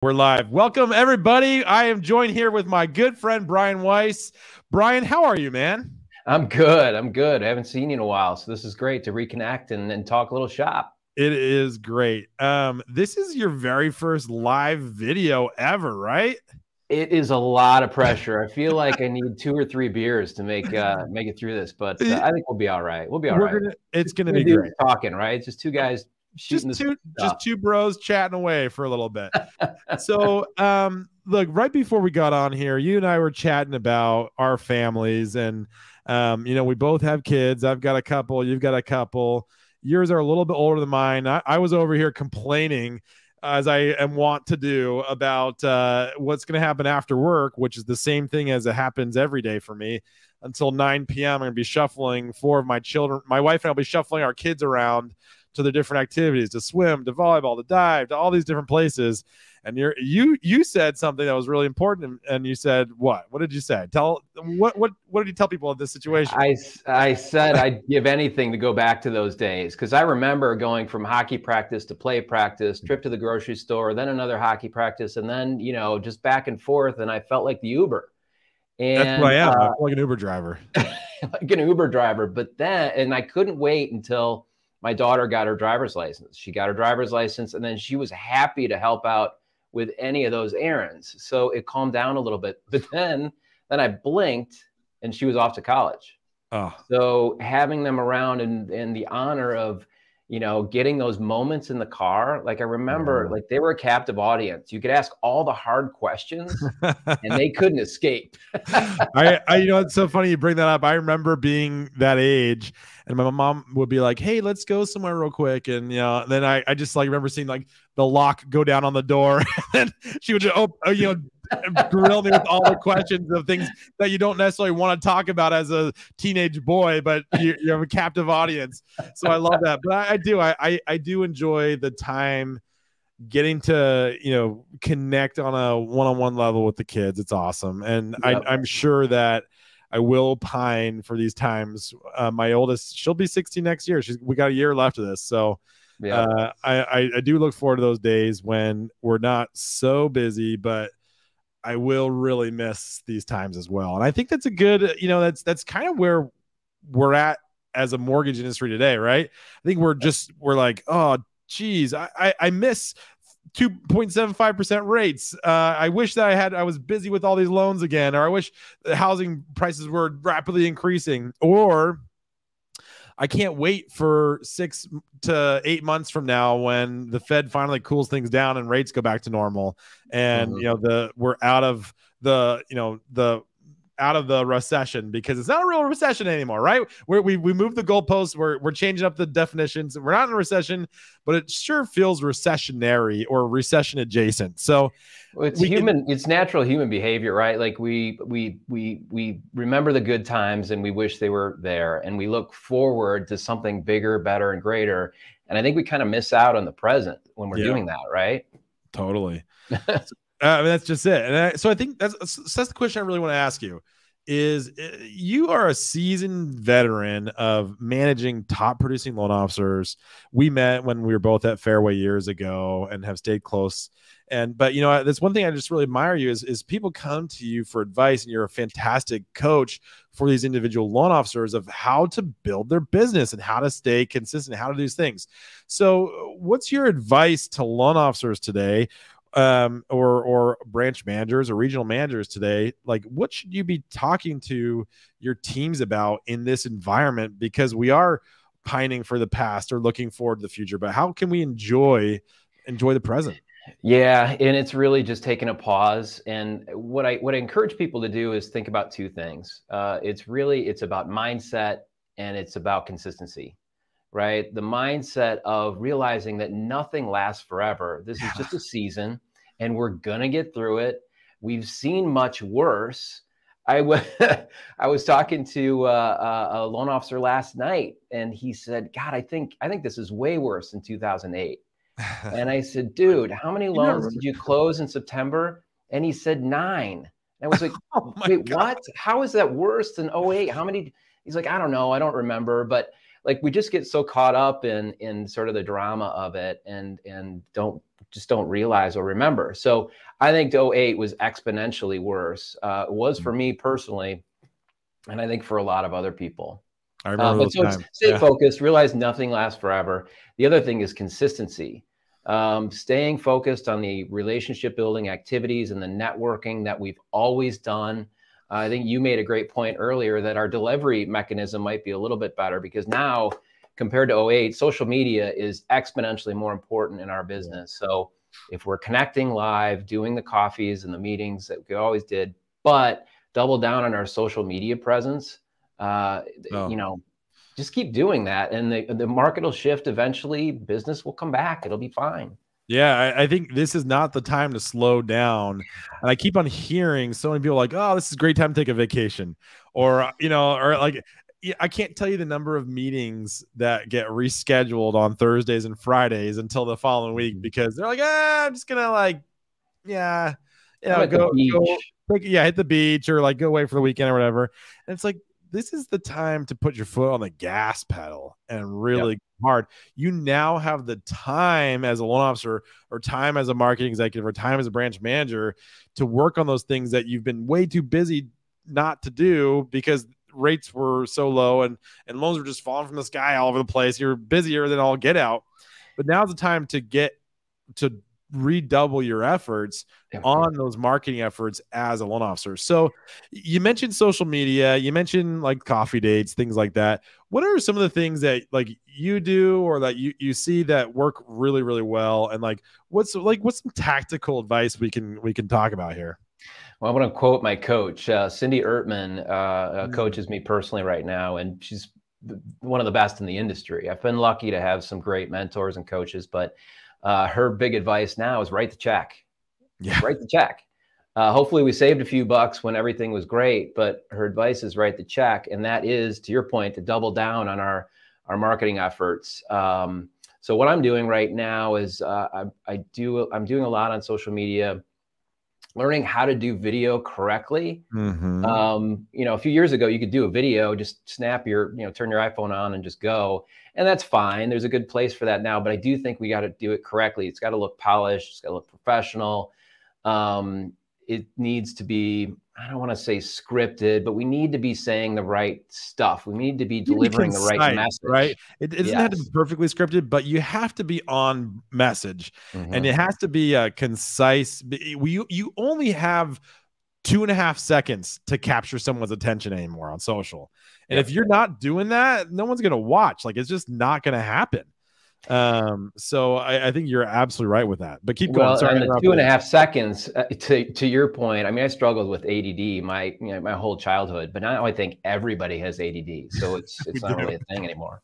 We're live. Welcome, everybody. I am joined here with my good friend, Brian Weis. Brian, how are you, man? I'm good. I'm good. I haven't seen you in a while, so this is great to reconnect and talk a little shop. It is great. This is your very first live video ever, right? It is a lot of pressure. I feel like I need 2 or 3 beers to make it through this, but I think we'll be all right. We'll be all right. It's gonna Two be dudes great. talking, right? It's just two guys shooting Just the two, stuff. just two bros chatting away for a little bit. So, look, right before we got on here, you and I were chatting about our families, and we both have kids. I've got a couple. You've got a couple. Yours are a little bit older than mine. I was over here complaining, as I am wont to do, about what's going to happen after work, which is the same thing as it happens every day for me. Until 9 p.m., I'm going to be shuffling 4 of my children. My wife and I will be shuffling our kids around to the different activities, to swim, to volleyball, to dive, to all these different places. And you said something that was really important, and you said what? What did you say? What did you tell people in this situation? I said I'd give anything to go back to those days, because I remember going from hockey practice to play practice, trip to the grocery store, then another hockey practice, and then just back and forth. And I felt like the Uber. And that's what I am. I feel like an Uber driver. Like an Uber driver. But then, and I couldn't wait until my daughter got her driver's license. She got her driver's license, and then she was happy to help out with any of those errands. So it calmed down a little bit. But then I blinked and she was off to college. Oh. So having them around and the honor of, getting those moments in the car, like I remember, like they were a captive audience. You could ask all the hard questions and they couldn't escape. It's so funny you bring that up. I remember being that age, and my mom would be like, "Hey, let's go somewhere real quick." And then I just like remember seeing like the lock go down on the door, and she would grill me with all the questions of things that you don't necessarily want to talk about as a teenage boy, but you have a captive audience. So I love that. But I do enjoy the time getting to connect on a one-on-one level with the kids. It's awesome. And yep. I'm sure that I will pine for these times. My oldest, she'll be 16 next year. We got a year left of this. So yeah. I do look forward to those days when we're not so busy, but I will really miss these times as well. And I think that's a good, that's kind of where we're at as a mortgage industry today, right? I think we're like, oh, geez, I miss 2.75% rates. I wish that I was busy with all these loans again, or I wish the housing prices were rapidly increasing, or I can't wait for 6 to 8 months from now when the Fed finally cools things down and rates go back to normal, and we're out of the recession, because it's not a real recession anymore, right? We moved the goalposts. We're changing up the definitions. We're not in a recession, but it sure feels recessionary or recession adjacent. So it's natural human behavior, right? Like we remember the good times and we wish they were there, and we look forward to something bigger, better, and greater. And I think we kind of miss out on the present when we're doing that, right? Totally. That's just it. And so I think that's the question I really want to ask you is, you are a seasoned veteran of managing top producing loan officers. We met when we were both at Fairway years ago and have stayed close. But that's one thing I just really admire you is people come to you for advice, and you're a fantastic coach for these individual loan officers of how to build their business and how to stay consistent, how to do these things. So what's your advice to loan officers today? Or branch managers or regional managers today? Like, what should you be talking to your teams about in this environment? Because we are pining for the past or looking forward to the future, but how can we enjoy the present? Yeah, and it's really just taking a pause. And what I encourage people to do is think about 2 things. It's about mindset, and it's about consistency. Right? The mindset of realizing that nothing lasts forever. This is just a season, and we're going to get through it. We've seen much worse. I was talking to a loan officer last night, and he said, God, I think this is way worse than 2008. And I said, dude, how many loans did you close in September? And he said 9. And I was like, wait, what? How is that worse than 08? How many? He's like, I don't know. I don't remember. But like, we just get so caught up in sort of the drama of it, and don't just don't realize or remember. So I think '08 was exponentially worse. It was for me personally, and I think for a lot of other people. I remember But those so times. stay focused, realize nothing lasts forever. The other thing is consistency. Staying focused on the relationship building activities and the networking that we've always done. I think you made a great point earlier that our delivery mechanism might be a little bit better, because now compared to '08, social media is exponentially more important in our business. So if we're connecting live, doing the coffees and the meetings that we always did, but double down on our social media presence, you know, just keep doing that, and the market will shift eventually. Business will come back. It'll be fine. Yeah, I think this is not the time to slow down. And I keep on hearing so many people like, oh, this is a great time to take a vacation. Or, you know, or like, I can't tell you the number of meetings that get rescheduled on Thursdays and Fridays until the following week, because they're like, I'm just going to like, yeah, you know, go hit the beach, or like go away for the weekend or whatever. And it's like, this is the time to put your foot on the gas pedal and really hard. You now have the time as a loan officer, or time as a marketing executive, or time as a branch manager to work on those things that you've been way too busy not to do because rates were so low and loans were just falling from the sky all over the place. You're busier than all get out. But now's the time to get to redouble your efforts on those marketing efforts as a loan officer. So you mentioned social media, you mentioned like coffee dates, things like that. What are some of the things that like you do, or that you see that work really, really well? And like, what's some tactical advice we can talk about here? Well, I want to quote my coach, Cindy Ertman, coaches me personally right now, and she's one of the best in the industry. I've been lucky to have some great mentors and coaches, but her big advice now is write the check. Write the check. Hopefully we saved a few bucks when everything was great, but her advice is write the check. And that is, to your point, to double down on our marketing efforts. So what I'm doing right now is I'm doing a lot on social media, learning how to do video correctly. You know, a few years ago, you could do a video, just snap your, turn your iPhone on and just go. And that's fine. There's a good place for that now, but I do think we got to do it correctly. It's got to look polished. It's got to look professional. It needs to be, I don't want to say scripted, but we need to be saying the right stuff. We need to be delivering the right message. Right? It doesn't have to be perfectly scripted, but you have to be on message, and it has to be concise. You only have 2.5 seconds to capture someone's attention anymore on social. And if you're not doing that, no one's going to watch. Like, it's just not going to happen. So I think you're absolutely right with that, but keep going. Well, and the 2.5 seconds, to your point, I mean, I struggled with ADD my whole childhood, but now I think everybody has ADD. So it's not really a thing anymore.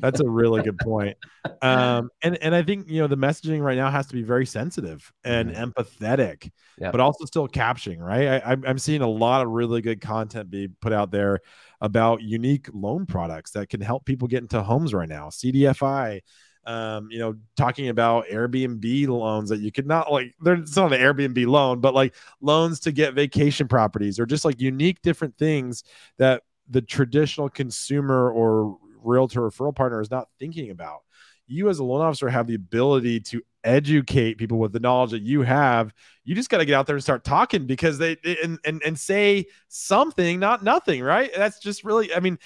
That's a really good point. And I think, the messaging right now has to be very sensitive and empathetic, but also still capturing, right? I'm seeing a lot of really good content be put out there about unique loan products that can help people get into homes right now. CDFI, talking about Airbnb loans that you could not it's not an Airbnb loan, but like loans to get vacation properties, or just like unique different things that the traditional consumer or realtor referral partner is not thinking about. You as a loan officer have the ability to educate people with the knowledge that you have. You just got to get out there and start talking, because they say something, not nothing, right? That's just really, I mean,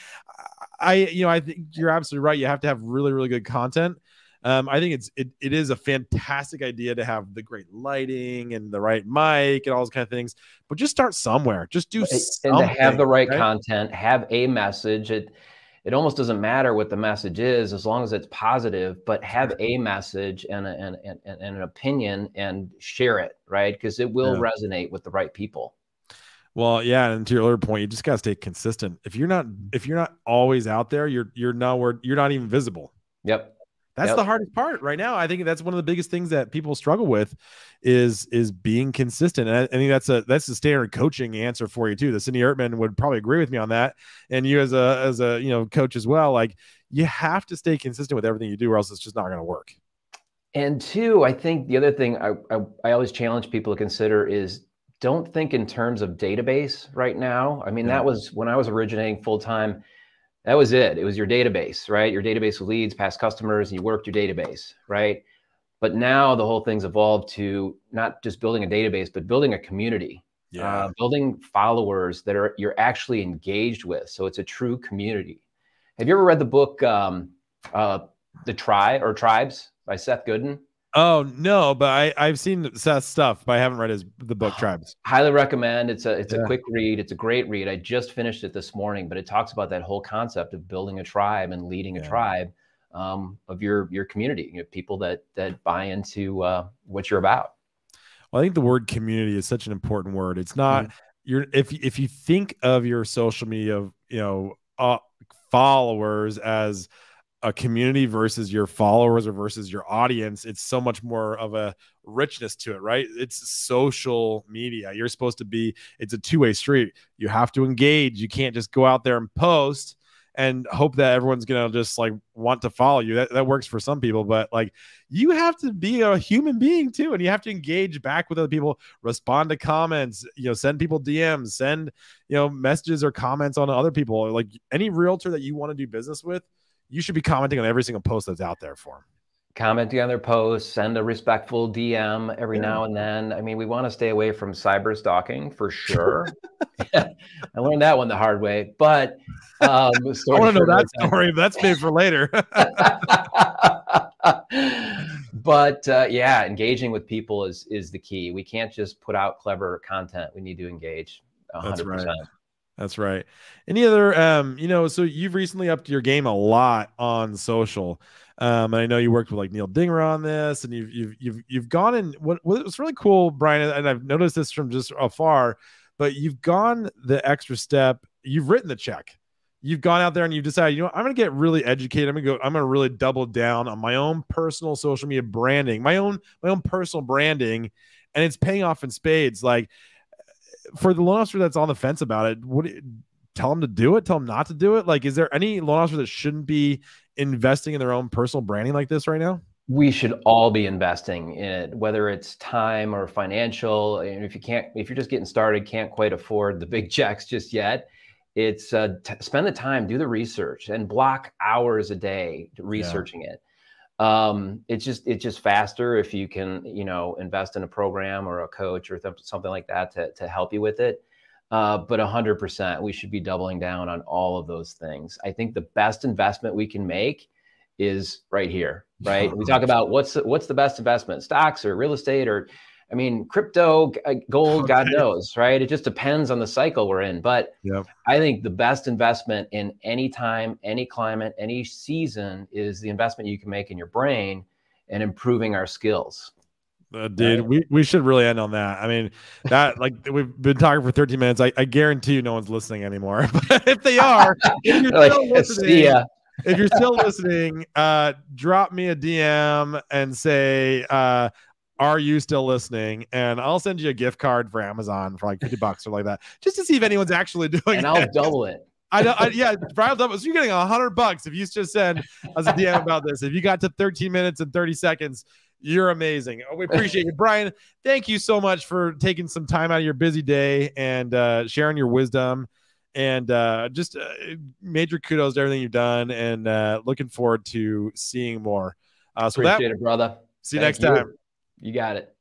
I think you're absolutely right. You have to have really, really good content. I think it is a fantastic idea to have the great lighting and the right mic and all those kind of things, but just start somewhere. Just do something. And to have the right content, have a message. It almost doesn't matter what the message is, as long as it's positive, but have a message and an opinion, and share it, right? Because it will resonate with the right people. Well, yeah, and to your earlier point, you just gotta stay consistent. If you're not always out there, you're not even visible. Yep. That's the hardest part right now. I think that's one of the biggest things that people struggle with is being consistent. And I think that's a standard coaching answer for you too. The Cindy Ertman would probably agree with me on that. And you as a coach as well, like, you have to stay consistent with everything you do, or else it's just not going to work. And two, I think the other thing I always challenge people to consider is, don't think in terms of database right now. I mean, that was when I was originating full-time. That was it. It was your database, right? Your database of leads, past customers, and you worked your database, right? But now the whole thing's evolved to not just building a database, but building a community, building followers that you're actually engaged with. So it's a true community. Have you ever read the book, The Tribe or Tribes by Seth Godin? Oh no, but I've seen Seth's stuff, but I haven't read the book Tribes. Highly recommend. It's a quick read. It's a great read. I just finished it this morning, but it talks about that whole concept of building a tribe and leading a tribe of your community, people that buy into what you're about. Well, I think the word community is such an important word. It's not if you think of your social media, followers as a community versus your followers or versus your audience, it's so much more of a richness to it, right? It's social media. You're supposed to be, it's a two-way street. You have to engage. You can't just go out there and post and hope that everyone's going to just like want to follow you. That works for some people, but like you have to be a human being too. And you have to engage back with other people, respond to comments, send people DMs, send, messages or comments on other people. Like any realtor that you want to do business with, you should be commenting on every single post that's out there for them. Commenting on their posts, send a respectful DM every now and then. I mean, we want to stay away from cyber stalking for sure. I learned that one the hard way, but I want to know that story. That's made for later. But yeah, engaging with people is the key. We can't just put out clever content. We need to engage 100%. That's right. That's right. Any other, so you've recently upped your game a lot on social. And I know you worked with like Neil Dinger on this, and you've gone in. What was really cool, Brian, and I've noticed this from just afar, but you've gone the extra step. You've written the check. You've gone out there and you've decided, I'm going to get really educated. I'm going to really double down on my own personal social media branding, my own personal branding, and it's paying off in spades. Like, for the loan officer that's on the fence about it, tell them to do it? Tell them not to do it? Like, is there any loan officer that shouldn't be investing in their own personal branding like this right now? We should all be investing in it, whether it's time or financial. And if you're just getting started, can't quite afford the big checks just yet, it's spend the time, do the research, and block hours a day researching it. It's just faster if you can, invest in a program or a coach or something like that to help you with it. But 100%, we should be doubling down on all of those things. I think the best investment we can make is right here, right? We talk about what's the best investment, stocks or real estate or, crypto, gold, God knows, right? It just depends on the cycle we're in. But I think the best investment in any time, any climate, any season is the investment you can make in your brain and improving our skills. Dude, we should really end on that. I mean, that like we've been talking for 13 minutes. I guarantee you no one's listening anymore. But if they are, if you're still listening, drop me a DM and say, are you still listening? And I'll send you a gift card for Amazon for like $50 or like that, just to see if anyone's actually doing it. And I'll double it. Brian, so you're getting $100 if you just send us a DM about this. If you got to 13 minutes and 30 seconds, you're amazing. We appreciate you, Brian. Thank you so much for taking some time out of your busy day and sharing your wisdom. And just major kudos to everything you've done, and looking forward to seeing more. Appreciate it, brother. See you next time. You got it.